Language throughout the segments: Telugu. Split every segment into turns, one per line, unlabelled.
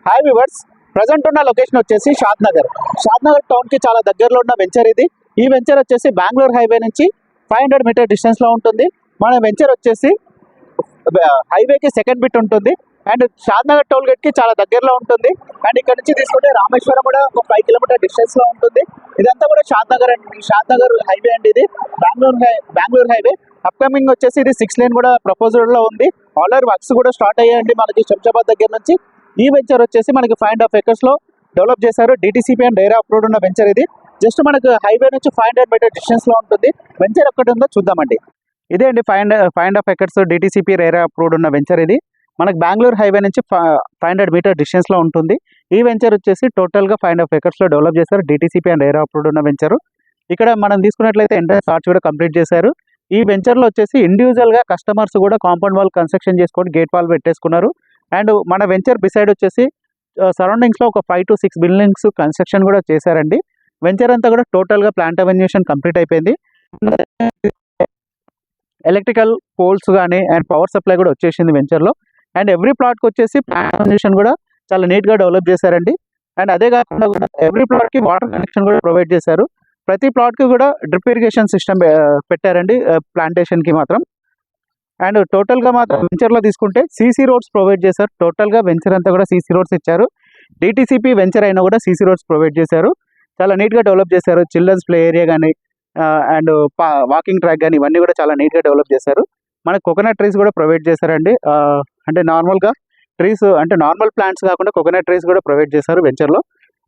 హాయ్ వ్యూవర్స్, ప్రజెంట్ ఉన్న లొకేషన్ వచ్చేసి షాద్నగర్ టౌన్ కి చాలా దగ్గరలో ఉన్న వెంచర్ ఇది. ఈ వెంచర్ వచ్చేసి బెంగళూరు హైవే నుంచి 500 మీటర్ డిస్టెన్స్ లో ఉంటుంది. మన వెంచర్ వచ్చేసి హైవేకి సెకండ్ బిట్ ఉంటుంది అండ్ షాద్నగర్ టోల్ గేట్ కి చాలా దగ్గరలో ఉంటుంది. అండ్ ఇక్కడ నుంచి తీసుకుంటే రామేశ్వరం కూడా ఒక 5 కిలోమీటర్ డిస్టెన్స్ లో ఉంటుంది. ఇదంతా కూడా షాద్నగర్ హైవే అండి. ఇది బెంగళూరు హైవే. అప్కమింగ్ వచ్చేసి ఇది 6 లేన్ కూడా ప్రపోజల్ లో ఉంది. ఆల్రెడీ వర్క్స్ కూడా స్టార్ట్ అయ్యాయండి మనకి శంషాబాద్ దగ్గర నుంచి. ఈ వెంచర్ వచ్చేసి మనకి 5.5 acres లో డెవలప్ చేశారు. డిటిసిపి అండ్ డైరా అప్రూవ్డ్ ఉన్న వెంచర్ ఇది. జస్ట్ మనకు హైవే నుంచి 500 మీటర్ డిస్టెన్స్ లో ఉంటుంది. వెంచర్ ఎక్కడ ఉందో చూద్దామండి. ఇదే అండి 5.5 acres డిటిసిపి డైరా అప్రూవ్డ్ ఉన్న వెంచర్ ఇది. మనకు బెంగళూరు హైవే నుంచి 500 మీటర్ డిస్టెన్స్ లో ఉంటుంది. ఈ వెంచర్ వచ్చేసి టోటల్ గా 5.5 acres లో డెవలప్ చేశారు. డిటిసిపి అండ్ డైరా అప్రూవ్డ్ ఉన్న వెంచర్. ఇక్కడ మనం తీసుకున్నట్లయితే ఎంట్రన్స్ ఆర్చ్ కూడా కంప్లీట్ చేశారు. ఈ వెంచర్ లో వచ్చేసి ఇండివిజువల్ గా కస్టమర్స్ కూడా కాంపౌండ్ వాల్ కన్స్ట్రక్షన్ చేసుకొని గేట్ వాల్ పెట్టేసుకున్నారు. అండ్ మన వెంచర్ బిసైడ్ వచ్చేసి సరౌండింగ్స్ లో ఒక 5 to 6 బిల్డింగ్స్ కన్స్ట్రక్షన్ కూడా చేశారండి. వెంచర్ అంతా కూడా టోటల్ గా ప్లాంట్ అవెన్యూషన్ కంప్లీట్ అయిపోయింది. ఎలక్ట్రికల్ పోల్స్ కానీ అండ్ పవర్ సప్లై కూడా వచ్చేసింది వెంచర్ లో. అండ్ ఎవ్రీ ప్లాట్ కి వచ్చేసి ప్లాంట్ అవెన్యూషన్ కూడా చాలా నీట్ గా డెవలప్ చేశారండి. అండ్ అదే కాకుండా కూడా ఎవ్రీ ప్లాట్ కి వాటర్ కనెక్షన్ కూడా ప్రొవైడ్ చేశారు. ప్రతి ప్లాట్ కి కూడా డ్రిప్ ఇరిగేషన్ సిస్టమ్ పెట్టారండి ప్లాంటేషన్ కి మాత్రం. అండ్ టోటల్ గా మాత్రం వెంచర్ లో తీసుకుంటే సీసీ రోడ్స్ ప్రొవైడ్ చేశారు. టోటల్ గా వెంచర్ అంతా కూడా సీసీ రోడ్స్ ఇచ్చారు. డిటిసిపి వెంచర్ అయినా కూడా సీసీ రోడ్స్ ప్రొవైడ్ చేశారు. చాలా నీట్ గా డెవలప్ చేశారు. చిల్డ్రన్స్ ప్లే ఏరియా కానీ అండ్ వాకింగ్ ట్రాక్ కానీ ఇవన్నీ కూడా చాలా నీట్ గా డెవలప్ చేశారు. మనకి కోకోనట్ ట్రీస్ కూడా ప్రొవైడ్ చేశారండి. అంటే నార్మల్ గా ట్రీస్ అంటే నార్మల్ ప్లాంట్స్ కాకుండా కోకోనట్ ట్రీస్ కూడా ప్రొవైడ్ చేశారు వెంచర్ లో.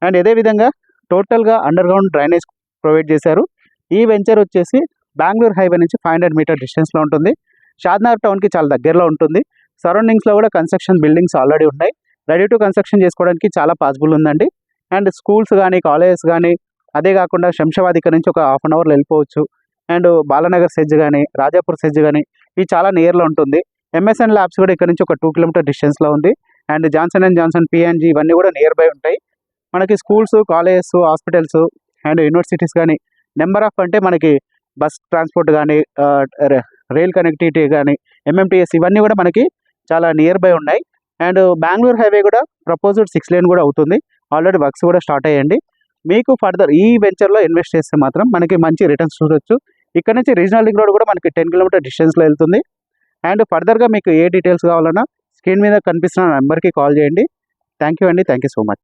అండ్ ఇదే విధంగా టోటల్ గా అండర్ గ్రౌండ్ డ్రైనేజ్ ప్రొవైడ్ చేశారు. ఈ వెంచర్ వచ్చేసి బెంగళూరు హైవే నుంచి 500 మీటర్ డిస్టెన్స్ లో ఉంటుంది. షాద్నగర్ టౌన్ కి చాలా దగ్గరలో ఉంటుంది. సరౌండింగ్స్ లో కూడా కన్స్ట్రక్షన్ బిల్డింగ్స్ ఆల్రెడీ ఉన్నాయి. రెడీ టు కన్స్ట్రక్షన్ చేసుకోవడానికి చాలా పాసిబుల్ ఉందండి. అండ్ స్కూల్స్ కానీ కాలేజెస్ కానీ అదే కాకుండా శంషాబాద్ ఇక్కడ నుంచి ఒక 1/2 అవర్లో వెళ్ళిపోవచ్చు. అండ్ బాలానగర్ సెజ్ కానీ రాజాపూర్ సెజ్ కానీ ఇది చాలా నియర్లో ఉంటుంది. ఎంఎస్ఎన్ ల్యాబ్స్ కూడా ఇక్కడ నుంచి ఒక 2 కిలోమీటర్ డిస్టెన్స్లో ఉంది. And Johnson and Johnson PNG ఇవన్నీ కూడా నియర్ బై ఉంటాయి. మనకి schools colleges hospitals and universities కానీ నెంబర్ ఆఫ్ అంటే మనకి బస్ ట్రాన్స్పోర్ట్ కానీ రైల్ కనెక్టివిటీ కానీ ఎంఎంటీఎస్ ఇవన్నీ కూడా మనకి చాలా నియర్ బై ఉన్నాయి. అండ్ బెంగళూరు హైవే కూడా ప్రపోజ్డ్ 6 లేన్ కూడా అవుతుంది. ఆల్రెడీ వర్క్స్ కూడా స్టార్ట్ అయ్యండి. మీకు ఫర్దర్ ఈ వెంచర్లో ఇన్వెస్ట్ చేస్తే మాత్రం మనకి మంచి రిటర్న్స్ చూడొచ్చు. ఇక్కడ నుంచి రీజనల్ లింక్ రోడ్ కూడా మనకి 10 కిలోమీటర్ డిస్టెన్స్లో వెళ్తుంది. అండ్ ఫర్దర్గా మీకు ఏ డీటెయిల్స్ కావాలన్నా స్క్రీన్ మీద కనిపిస్తున్న నెంబర్కి కాల్ చేయండి. థ్యాంక్ యూ అండి. Thank you so much.